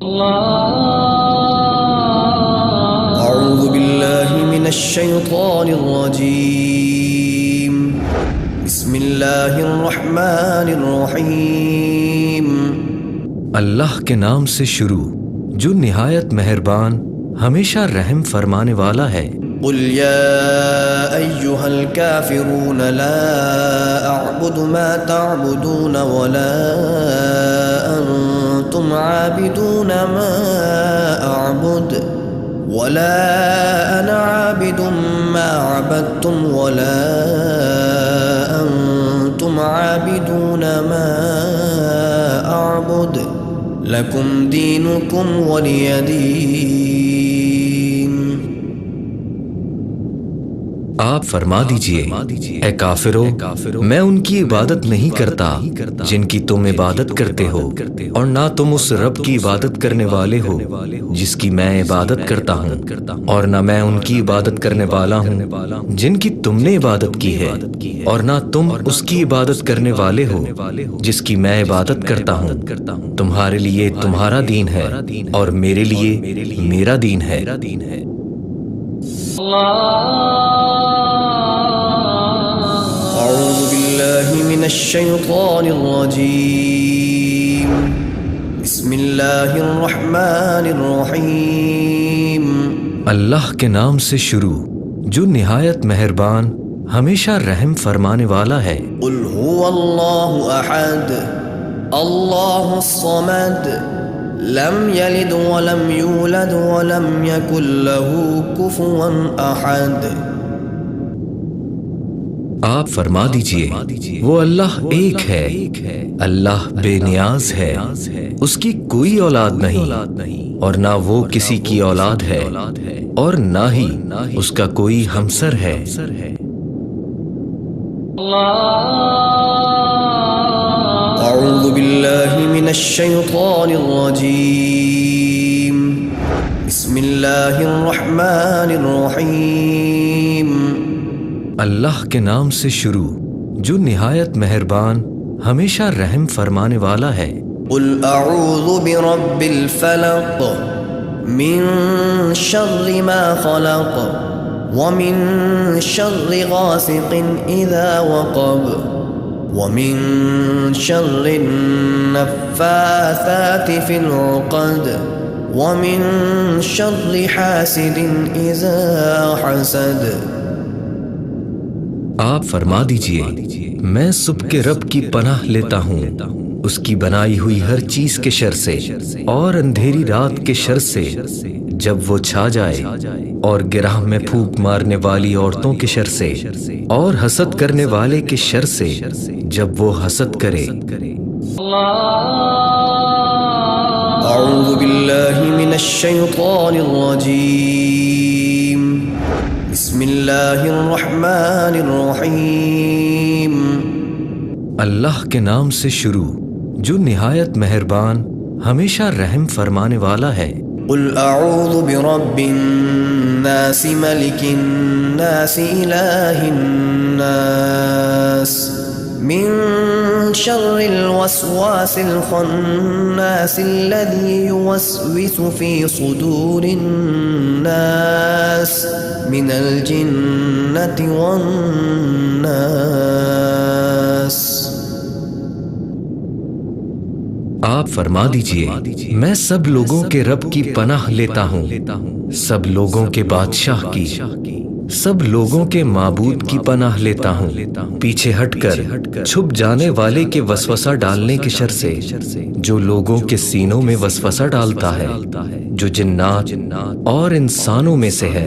أعوذ بالله من الشيطان الرجيم بسم الله الرحمن الرحيم اللہ کے نام سے شروع جو نہایت مہربان ہمیشہ رحم فرمانے والا ہے۔ قل يا أيها الكافرون لا أعبد ما تعبدون ولا أنتم عابدون ما أعبد ولا أنا عابد ما عبدتم ولا أنتم عابدون ما أعبد لكم دينكم ولي دين۔ آپ فرما دیجئے اے کافرو، میں ان کی عبادت نہیں کرتا جن کی تم عبادت کرتے ہو، اور نہ تم اس رب کی عبادت کرنے والے ہو جس کی میں عبادت کرتا ہوں، اور نہ میں ان کی عبادت کرنے والا ہوں جن کی تم نے عبادت کی ہے، اور نہ تم اس کی عبادت کرنے والے ہو جس کی میں عبادت کرتا ہوں۔ تمہارے لیے تمہارا دین ہے اور میرے لیے میرا دین ہے۔ أعوذ بالله من الشيطان الرجيم بسم الله الرحمن الرحيم اللہ کے نام سے شروع جو نہایت مہربان ہمیشہ رحم فرمانے والا ہے۔ قل هو الله أحد الله الصمد لم يلد ولم يولد ولم يكن له كفوا أحد۔ آپ فرما دیجئے وہ اللہ ایک ہے، اللہ بے نیاز ہے، اس کی کوئی اولاد نہیں اور نہ وہ کسی کی اولاد ہے، اور نہ ہی اس کا کوئی ہمسر ہے۔ أعوذ بالله من الشيطان الرجيم بسم الله الرحمن الرحيم اللہ کے نام سے شروع جو نہایت مہربان ہمیشہ رحم فرمانے والا ہے۔ قل اعوذ برب الفلق من شر ما خلق ومن شر غاسق اذا وقب ومن شر النفاثات في العقد ومن شر حاسد اذا حسد۔ آپ فرما دیجئے میں صبح کے رب کی پناہ لیتا ہوں اس کی بنائی ہوئی ہر چیز کے شر سے، اور اندھیری رات کے شر سے جب وہ چھا جائے، اور گرہ میں پھونک مارنے والی عورتوں کے شر سے، اور حسد کرنے والے کے شر سے جب وہ حسد کرے۔ اعوذ باللہ من الشیطان الرجیم بسم اللہ الرحمن الرحیم اللہ کے نام سے شروع جو نہایت مہربان ہمیشہ رحم فرمانے والا ہے۔ قل اعوذ برب الناس ملک الناس الہ الناس من شر الوسواس الخناس الذي يوسوس في صدور الناس من الجنة والناس۔ آپ فرما دیجئے میں سب لوگوں کے رب کی پناہ لیتا ہوں، سب لوگوں کے بادشاہ کی، سب لوگوں کے معبود کی پناہ لیتا ہوں، پیچھے ہٹ کر چھپ جانے والے کے وسوسہ ڈالنے کے شر سے جو لوگوں کے سینوں میں وسوسہ ڈالتا ہے، جو جنات اور انسانوں میں سے ہے۔